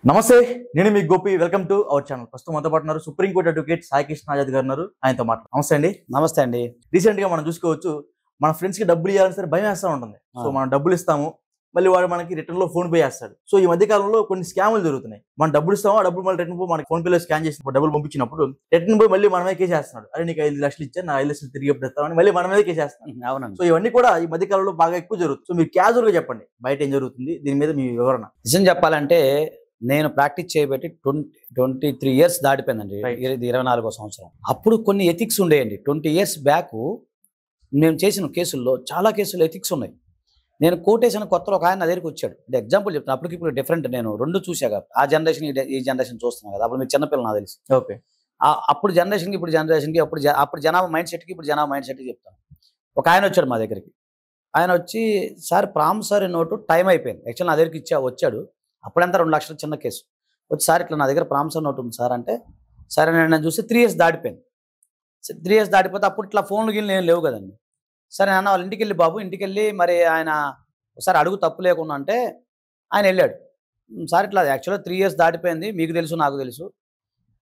నమస్తే, నేను మీ Gopi. Welcome to our channel. ప్రస్తుతం మనతో పాటు ఉన్నారు సుప్రీంకోర్టు అడ్వకేట్ సాయి కృష్ణ ఆజాద్ గారు ఉన్నారు. ఆయనతో మాట్లాడు. నమస్తే అండి. నమస్తే అండి. రీసెంట్ గా మనం చూసుకోవచ్చు, మన ఫ్రెండ్స్ కి డబ్బులు ఇవ్వాలని సరే భయం వేస్తూ ఉంటుంది. సో మనం డబ్బులు ఇస్తాము, మళ్ళీ వాడు మనకి రిటర్న్ లో ఫోన్ పే చేస్తాడు. సో ఈ మధ్య కాలంలో కొన్ని స్కాములు జరుగుతున్నాయి. మనం డబ్బులు ఇస్తాము, ఆ డబ్బులు మళ్ళీ రిటర్న్ పో మనకి ఫోన్ పేలో స్కాన్ చేసి డబ్బులు పంపించినప్పుడు రిటర్న్ పోయి మళ్ళీ మనమే కేసేస్తున్నాడు. అరే నీకు 5 లక్షలు ఇచ్చా, నా 5 లక్షలు తిరిగి ఎప్పుడు ఇస్తామని మళ్ళీ మన మీద కేసేస్తున్నాడు. అవునండి. సో ఇవన్నీ కూడా ఈ మధ్య కాలంలో బాగా ఎక్కువ జరుగుతుంది. సో మీరు క్యాజువల్ గా చెప్పండి, బయట ఏం జరుగుతుంది, దీని మీద మీ వివరణ. నిజం చెప్పాలంటే నేను ప్రాక్టీస్ చేయబట్టి 23 ఇయర్స్ దాటిపోయిందండి. ఇది 24వ సంవత్సరం. అప్పుడు కొన్ని ఎథిక్స్ ఉండేయండి. 20 ఇయర్స్ బ్యాక్ మేము చేసిన కేసుల్లో చాలా కేసుల్లో ఎథిక్స్ ఉన్నాయి. నేను కోటేషన్ కొత్తలో ఒక ఆయన నా దగ్గరికి వచ్చాడు. అంటే ఎగ్జాంపుల్ చెప్తాను, అప్పటికి ఇప్పుడు డిఫరెంట్. నేను రెండు చూసాక ఆ జనరేషన్ ఈ జనరేషన్ చూస్తున్నాను కదా. అప్పుడు మీరు చిన్నపిల్లలు నాకు తెలుసు. ఓకే. అప్పుడు జనరేషన్కి ఇప్పుడు జనరేషన్కి అప్పుడు జనాభా మైండ్ సెట్కి ఇప్పుడు జనాభా మైండ్ సెట్కి చెప్తాను. ఒక ఆయన వచ్చాడు మా దగ్గరికి. ఆయన వచ్చి, సార్ ప్రామిసరీ నోటు టైం అయిపోయింది. యాక్చువల్ నా దగ్గరికి వచ్చాడు. అప్పుడంతా 2 లక్షల చిన్న కేసు. వచ్చి, సార్ ఇట్లా నా దగ్గర ప్రామిసరీ నోట్ ఉంది సార్ అంటే, సరే నేను చూస్తే 3 ఇయర్స్ దాటిపోయింది. 3 ఇయర్స్ దాటిపోతే అప్పుడు ఇట్లా ఫోన్లు గిన్నెలు ఏం లేవు కదండి. సరే నాన్న వాళ్ళ ఇంటికి వెళ్ళి బాబు, ఇంటికి వెళ్ళి మరి ఆయన ఒకసారి అడుగు తప్పు లేకుండా అంటే ఆయన వెళ్ళాడు. సార్ ఇట్లా యాక్చువల్గా 3 ఇయర్స్ దాటిపోయింది, మీకు తెలుసు నాకు తెలుసు,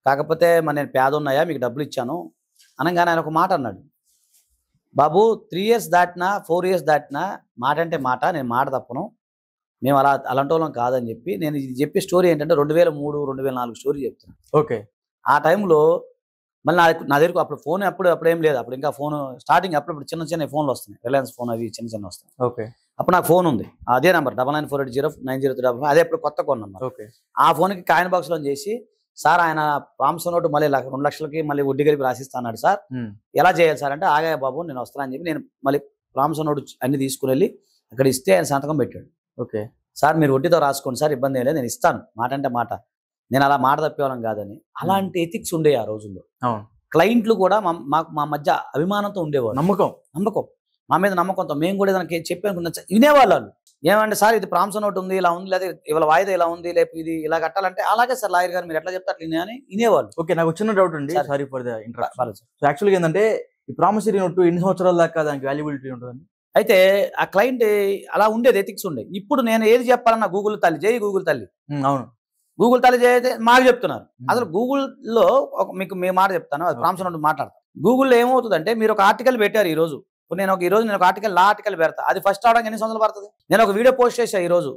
కాకపోతే మరి నేను పేద ఉన్నాయా, మీకు డబ్బులు ఇచ్చాను అనగానే ఆయన ఒక మాట అన్నాడు. బాబు 3 ఇయర్స్ దాటినా 4 ఇయర్స్ దాటినా మాట అంటే మాట, నేను మాట తప్పను, మేము అలాంటి వాళ్ళం కాదని చెప్పి నేను ఇది చెప్పే స్టోరీ ఏంటంటే 2003, 2004 స్టోరీ చెప్తున్నాను. ఓకే. ఆ టైంలో మళ్ళీ నా దగ్గరకు అప్పుడు ఫోన్ అప్పుడు ఏం లేదు. అప్పుడు ఇంకా ఫోన్ స్టార్టింగ్ అప్పుడు చిన్న ఫోన్లు వస్తున్నాయి, రిలయన్స్ ఫోన్ అవి చిన్న వస్తాయి. ఓకే. అప్పుడు నాకు ఫోన్ ఉంది, అదే నెంబర్ 9948090355, అదే అప్పుడు కొత్త ఫోన్ నెంబర్. ఓకే. ఆ ఫోన్కి కాయిన్ బాక్స్లో చేసి, సార్ ఆయన ప్రామిసరీ నోటు మళ్ళీ 2 లక్షలకి మళ్ళీ వడ్డీ కలిపి రాసిస్తా అన్నాడు సార్, ఎలా చేయాలి సార్ అంటే, ఆగా బాబు నేను వస్తానని చెప్పి నేను మళ్ళీ ప్రామిసరీ నోటు అన్ని తీసుకుని వెళ్ళి అక్కడ ఇస్తే ఆయన సంతకం పెట్టాడు. ఓకే సార్ మీరు వడ్డీతో రాసుకోండి సార్, ఇబ్బంది ఏం లేదు, నేను ఇస్తాను, మాట అంటే మాట, నేను అలా మాట తప్పేవాళ్ళం కాదని. అలాంటి ఎథిక్స్ ఉండే ఆ రోజుల్లో. క్లయింట్లు కూడా మా మధ్య అభిమానంతో ఉండేవాళ్ళు. నమ్మకం మా మీద నమ్మకంతో మేము కూడా ఏదైనా చెప్పానుకున్న వినేవాళ్ళు. ఏమంటే సార్ ఇది ప్రామిసరీ నోట్ ఉంది, ఇలా ఉంది, లేదా ఇవాళ వాయిదా ఇలా ఉంది, లేకపోతే ఇది ఇలా కట్టాలంటే, అలాగే సార్ లాయర్ గారు మీరు ఎట్లా చెప్తే అట్లా అని వినేవాళ్ళు. ఓకే. నాకు చిన్న డౌట్ అండి, sorry for the interruption. So యాక్చువల్గా ఏంటంటే ఈ ప్రామిసరీ నోట్ ఎన్ని సంవత్సరాల దాకా దానికి వాల్యుబిలిటీ ఉంటుందండి? అయితే ఆ క్లయింట్ అలా ఉండేది, ఎథిక్స్ ఉండే. ఇప్పుడు నేను ఏది చెప్పాలన్నా గూగుల్ తల్లి జై గూగుల్ తల్లి. అవును, గూగుల్ తల్లి జై అయితే మాకు చెప్తున్నారు. అసలు గూగుల్లో మీకు మీ మాట చెప్తాను, అది ప్రామిసరీ నోట్ మాట్లాడతాను. గూగుల్లో ఏమవుతుందంటే, మీరు ఒక ఆర్టికల్ పెట్టారు ఈ రోజు, నేను ఒక ఆర్టికల్ పెడతా, అది ఫస్ట్ అవడానికి ఎన్ని సంవత్సరాలు పడుతుంది? నేను ఒక వీడియో పోస్ట్ చేశాను ఈ రోజు,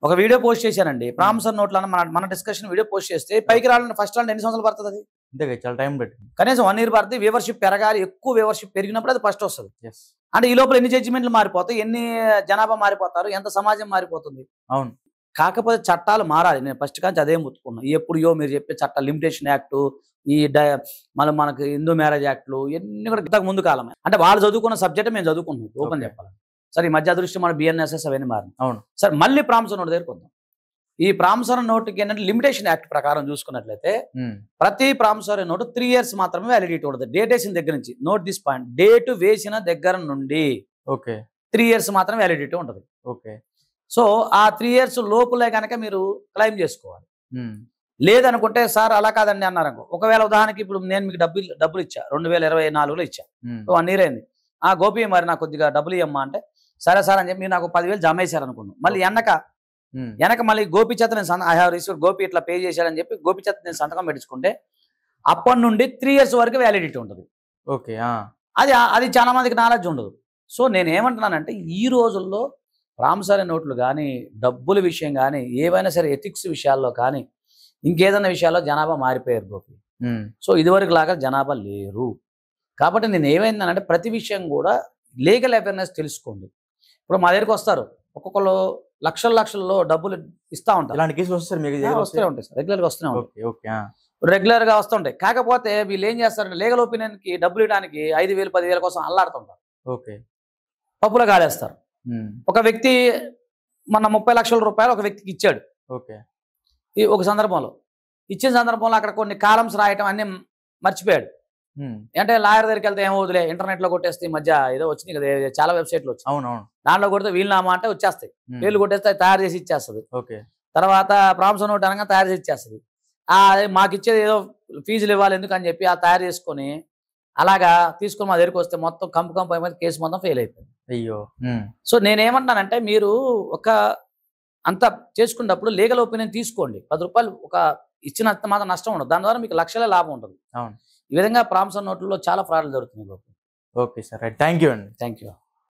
ఒక వీడియో పోస్ట్ చేశానండి ప్రామిసరీ నోట్లో మన డిస్కషన్ వీడియో పోస్ట్ చేస్తే పైకి రావాలని ఫస్ట్ రావాలని ఎన్ని సంవత్సరాలు పడుతుంది? అది అంతే, చాలా టైం పట్టింది. కనీసం 1 ఇయర్ పడుతుంది. వ్యూవర్షిప్ పెరగాలి, ఎక్కువ వ్యూవర్షిప్ పెరిగినప్పుడు అది ఫస్ట్ వస్తుంది. అంటే ఈ లోపల ఎన్ని జడ్జిమెంట్లు మారిపోతాయి, ఎన్ని జనాభా మారిపోతారు, ఎంత సమాజం మారిపోతుంది. అవును. కాకపోతే చట్టాలు మారాలి. నేను ఫస్ట్ కానీ అదే ముట్టుకున్నాను. ఎప్పుడో మీరు చెప్పే చట్టాలు, లిమిటేషన్ యాక్ట్, ఈ మళ్ళీ మనకి హిందూ మ్యారేజ్ యాక్ట్లు, ఇవన్నీ కూడా ఇంతకు ముందు కాలమే. అంటే వాళ్ళు చదువుకున్న సబ్జెక్ట్ మేము చదువుకున్నాం, ఓపెన్ చెప్పాలి. సరే ఈ మధ్య అదృష్టి మన BNSS అవన్నీ మారింది. అవును. సరే మళ్ళీ ప్రామిసరీ నోట్ దగ్గరకు వద్దాం. ఈ ప్రామిసరీ నోట్కి ఏంటంటే లిమిటేషన్ యాక్ట్ ప్రకారం చూసుకున్నట్లయితే ప్రతి ప్రామిసరీ నోటు 3 ఇయర్స్ మాత్రమే వ్యాలిడిటీ ఉంటుంది. డేట్ వేసిన దగ్గర నుంచి, నోట్ దిస్ పాయింట్, డేట్ వేసిన దగ్గర నుండి 3 ఇయర్స్ మాత్రం వ్యాలిడిటీ ఉంటుంది. ఓకే. సో ఆ 3 ఇయర్స్ లోపులే కనుక మీరు క్లెయిమ్ చేసుకోవాలి. లేదనుకుంటే సార్ అలా కాదండి అన్నారు. ఒకవేళ ఉదాహరణకి ఇప్పుడు నేను మీకు డబ్బులు ఇచ్చా, 2024లో ఇచ్చా, 1 ఇయర్ అయింది. గోపి మరి నాకు కొద్దిగా డబ్బులు ఇవ్వమ్మా అంటే, సరే సార్ అని చెప్పి మీరు నాకు 10,000 జమ వేశారు అనుకున్నాను. మళ్ళీ వెనక మళ్ళీ గోపి చేత నేను ఐ హావ్ రిసీవ్డ్, గోపి ఇట్లా పే చేశాడని చెప్పి గోపి చేత నేను సంతకం పెట్టించుకుంటే అప్పటి నుండి 3 ఇయర్స్ వరకు వ్యాలిడిటీ ఉంటుంది. ఓకే. అది చాలా మందికి నాలెడ్జ్ ఉండదు. సో నేను ఏమంటున్నానంటే, ఈ రోజుల్లో ప్రామిసరీ నోట్లు కానీ, డబ్బుల విషయం కానీ, ఏవైనా సరే ఎథిక్స్ విషయాల్లో కానీ, ఇంకేదైనా విషయాల్లో జనాభా మారిపోయారు గోపి. సో ఇదివరకు లాగా జనాభా లేరు. కాబట్టి నేను ఏమైందనంటే, ప్రతి విషయం కూడా లీగల్ అవేర్నెస్ తెలుసుకోండి. ఇప్పుడు మా దగ్గరికి వస్తారు, ఒక్కొక్కరు లక్షల్లో డబ్బులు ఇస్తూ ఉంటారు. ఇలాంటి కేసులు వస్తారు వస్తూనే ఉంటాయి సార్, రెగ్యులర్గా వస్తూనే ఉంటాయి. రెగ్యులర్గా వస్తుంటాయి. కాకపోతే వీళ్ళు ఏం చేస్తారంటే, లీగల్ ఒపీనియన్కి డబ్బులు ఇవ్వడానికి 5,000, 10,000 కోసం అల్లాడుతుంటారు. ఓకే. పప్పులో కాలేస్తారు. ఒక వ్యక్తి మొన్న 30 లక్షల రూపాయలు ఒక వ్యక్తికి ఇచ్చాడు. ఓకే. ఈ ఒక సందర్భంలో ఇచ్చిన సందర్భంలో అక్కడ కొన్ని కాలమ్స్ రాయటం అన్ని మర్చిపోయాడు. అంటే లాయర్ దగ్గరికి వెళ్తే ఏమవుతులే, ఇంటర్నెట్లో కొట్టేస్తే ఈ మధ్య ఏదో వచ్చింది కదా, చాలా వెబ్సైట్లు వచ్చాయి. అవునవును. దాంట్లో కొడితే వీలునామా అంటే వచ్చేస్తాయి, పేర్లు కొట్టేస్తే తయారు చేసి ఇచ్చేస్తుంది. ఓకే. తర్వాత ప్రామిసరీ నోట్ అనగా తయారు చేసి ఇచ్చేస్తుంది. మాకు ఇచ్చేది ఏదో ఫీజులు ఇవ్వాలి ఎందుకని చెప్పి తయారు చేసుకొని అలాగా తీసుకొని మా దగ్గరికి వస్తే మొత్తం కంపు అయిపోయింది, కేసు మొత్తం ఫెయిల్ అయిపోయింది. అయ్యో. సో నేనేమంటున్నానంటే, మీరు ఒక అంతా చేసుకున్నప్పుడు లీగల్ ఒపీనియన్ తీసుకోండి. 10 రూపాయలు ఒక ఇచ్చినంత మాత్రం నష్టం ఉండదు. దాని ద్వారా మీకు లక్షల లాభం ఉంటుంది. అవును. ఈ విధంగా ప్రామిసరీ నోట్లలో చాలా ఫ్రాడ్లు జరుగుతున్నాయి. Okay sir, right. Thank you అండి. Thank you.